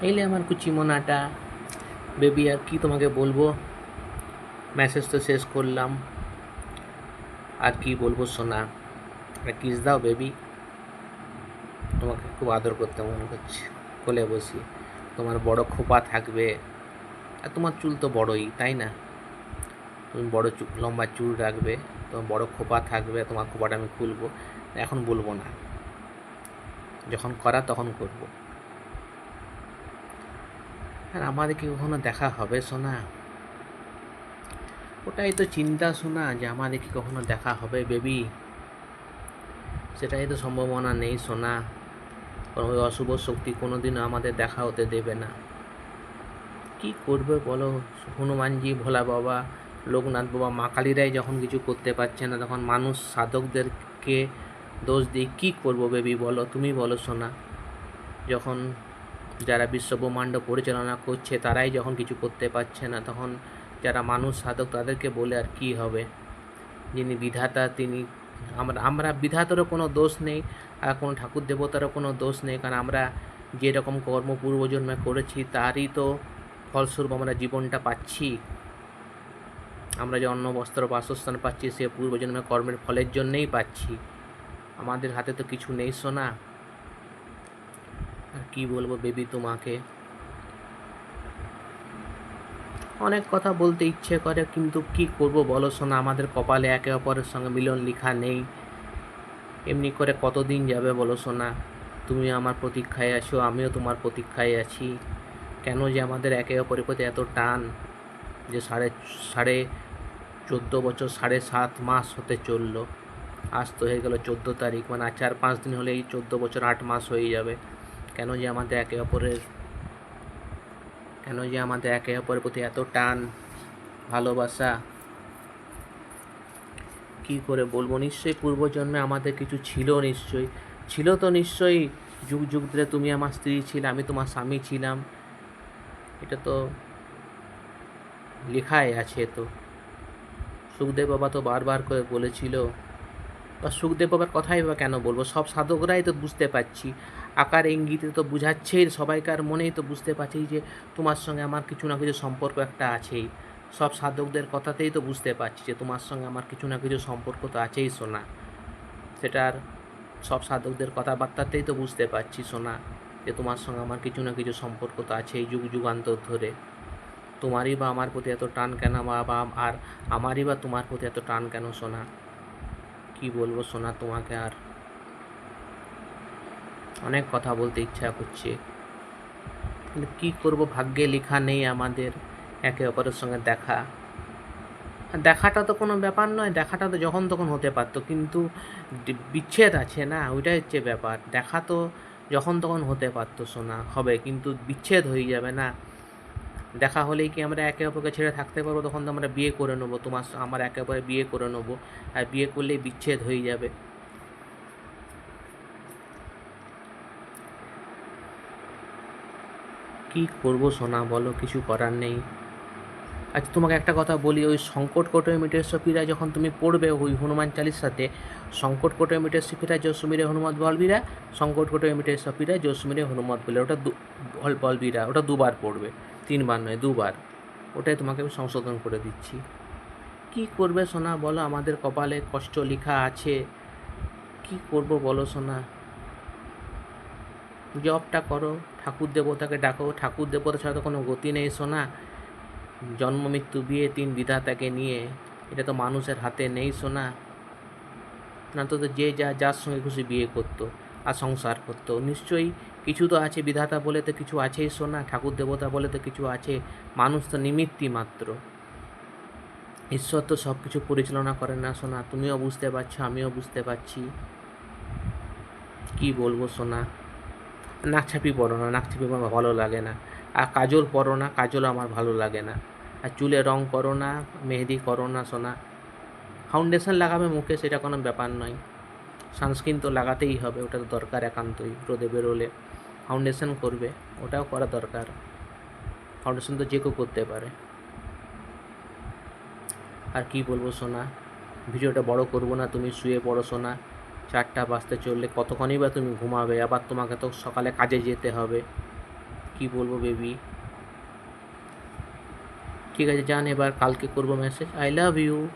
এইলে আমার কুচি মোনাটা বেবি, আর কি তোমাকে বলবো। মেসেজ তো শেষ করলাম, আর কি বলবো সোনা। একটা কিস দাও বেবি, তোমাকে খুব আদর করতে মনে করছে কোলে বসিয়ে। তোমার বড় খোপা থাকবে, আর তোমার চুল তো বড়ই, তাই না? তুমি বড় চুল, লম্বা চুল রাখবে, তোমার বড় খোপা থাকবে, তোমার খোপাটা আমি খুলবো। এখন বলবো না, যখন করা তখন করবো। আর আমাদের কি কখনো দেখা হবে সোনা? ওটাই তো চিন্তা সোনা, যে আমাদের কি কখনো দেখা হবে বেবি। সেটাই তো সম্ভাবনা নেই সোনা। কারণ ওই অশুভ শক্তি কোনোদিনও আমাদের দেখা হতে দেবে না। কি করবে বলো? হনুমানজি, ভোলা বাবা, লোকনাথ বাবা, মা কালীরাই যখন কিছু করতে পারছে না, তখন মানুষ সাধকদেরকে দোষ দিই কী করবো বেবি বলো? তুমি বলো সোনা। যখন যারা বিশ্বব্রহ্মাণ্ড পরিচালনা করছে তারাই যখন কিছু করতে পারছে না, তখন যারা মানুষ সাধক তাদেরকে বলে আর কি হবে? যিনি বিধাতা তিনি, আমরা বিধাতারও কোনো দোষ নেই, আর কোনো ঠাকুর দেবতারও কোনো দোষ নেই। কারণ আমরা যেরকম কর্ম পূর্বজন্মে করেছি তারই তো ফলস্বরূপ আমরা জীবনটা পাচ্ছি। আমরা যে অন্ন বস্ত্র বাসস্থান পাচ্ছি, সে পূর্বজন্মের কর্মের ফলের জন্যেই পাচ্ছি। আমাদের হাতে তো কিছু নেই সোনা। আর কি বলবো বেবি তোমাকে। অনেক কথা বলতে ইচ্ছে করে, কিন্তু কি করব বলো সোনা। আমাদের কপালে একে অপরের সঙ্গে মিলন লেখা নেই। এমনি করে কতদিন যাবে বলো সোনা? তুমি আমার প্রতীক্ষায় আছো, আমিও তোমার প্রতীক্ষায় আছি। কেন যে আমাদের একে অপরের প্রতি এত টান, যে সাড়ে সাড়ে 14 বছর, 7.5 মাস হতে চললো। আজ তো হয়ে গেল 14 তারিখ, মানে আর 4-5 দিন হলেই 14 বছর 8 মাস হয়ে যাবে। কেন যে আমাদের একে অপরের প্রতি এত টান, ভালোবাসা, কি করে বলবো। নিশ্চয়ই পূর্বজন্মে আমাদের কিছু ছিল, নিশ্চয়ই ছিল তো, নিশ্চয়ই। যুগ যুগ ধরে তুমি আমার স্ত্রী ছিলে, আমি তোমার স্বামী ছিলাম। এটা তো লেখাই আছে তো। সুখদেব বাবা তো বারবার করে বলেছিল, বা সুখদেব বাবার কথাই বা কেন বলবো, সব সাধকরাই তো বুঝতে পারছি, আকার ইঙ্গিতে তো বুঝাচ্ছেই, সবাইকার মনেই তো বুঝতে পারছি যে তোমার সঙ্গে আমার কিছু না কিছু সম্পর্ক একটা আছেই। সব সাধকদের কথাতেই তো বুঝতে পারছি যে তোমার সঙ্গে আমার কিছু না কিছু সম্পর্ক তো আছেই সোনা। সেটার সব সাধকদের কথাবার্তাতেই তো বুঝতে পারছি সোনা, যে তোমার সঙ্গে আমার কিছু না কিছু সম্পর্ক তো আছেই যুগ যুগান্তর ধরে। তোমারই বা আমার প্রতি এত টান কেন, আর আমারই বা তোমার প্রতি এত টান কেন সোনা? কি বলবো সোনা তোমাকে। আর অনেক কথা বলতে ইচ্ছা করছে, কিন্তু কী করবো, ভাগ্যে লেখা নেই আমাদের একে অপরের সঙ্গে দেখা। আর দেখাটা তো কোনো ব্যাপার নয়, দেখাটা তো যখন তখন হতে পারতো, কিন্তু বিচ্ছেদ আছে না, ওইটাই হচ্ছে ব্যাপার। দেখা তো যখন তখন হতে পারতো সোনা, হবে, কিন্তু বিচ্ছেদ হয়ে যাবে না। দেখা হলেই কি আমরা একে অপরকে ছেড়ে থাকতে পারবো? তখন তো আমরা বিয়ে করে নেবো, আমার একে অপরে বিয়ে করে নেবো, আর বিয়ে করলেই বিচ্ছেদ হয়ে যাবে। কি করবো সোনা বলো, কিছু করার নেই। আচ্ছা তোমাকে একটা কথা বলি, ওই সংকট কোটে মিটে সফিরা যখন তুমি পড়বে ওই হনুমান চালিসাতে, সংকট কোটে মিটে সফিরা জসুমিরে হনুমত বলবীরা, সংকট কোটে মিটে সফিরা জসুমিরে হনুমত বলে, ওটা বলবীরা, ওটা দুবার পড়বে, 3বার নয়, 2বার। ওটাই তোমাকে আমি সংশোধন করে দিচ্ছি। কি করবে সোনা বলো, আমাদের কপালে কষ্ট লেখা আছে। কি করব বলো সোনা। জবটা করো, ঠাকুর দেবতাকে ডাকো, ঠাকুর দেবতা ছাড়া তো কোনো গতি নেই সোনা। জন্ম মৃত্যু বিয়ে 3 বিধাতাকে নিয়ে, এটা তো মানুষের হাতে নেই সোনা। না তো যে যার সঙ্গে খুশি বিয়ে করতো আর সংসার করতো। নিশ্চয়ই কিছু তো আছে, বিধাতা বলে তো কিছু আছেই সোনা, ঠাকুর দেবতা বলে তো কিছু আছে। মানুষ তো নিমিত্তি মাত্র, ঈশ্বর তো সব কিছু পরিচালনা করে না সোনা। তুমিও বুঝতে পারছো, আমিও বুঝতে পারছি। কি বলবো সোনা। নাকছাপি পরো না, নাকছাপি আমার ভালো লাগে না। আর কাজল পরো না, কাজল আমার ভালো লাগে না। আর চুলে রং করো না, মেহেদি করো না সোনা। ফাউন্ডেশন লাগাবে মুখে, সেটা কোনো ব্যাপার নয়। সানস্ক্রিন তো লাগাতেই হবে, ওটা তো দরকার একান্তই। রোদে বেরোলে ফাউন্ডেশন করবে, ওটাও করা দরকার। ফাউন্ডেশন তো যে কেউ করতে পারে। আর কি বলবো সোনা, ভিডিওটা বড় করবো না, তুমি শুয়ে পড়ো সোনা। 4টা বাজতে চললে কতক্ষণই বা তুমি ঘুমাবে? আবার তোমাকে তো সকালে কাজে যেতে হবে। কি বলবো বেবি। ঠিক আছে যান, এবার কালকে করবো মেসেজ। I love you.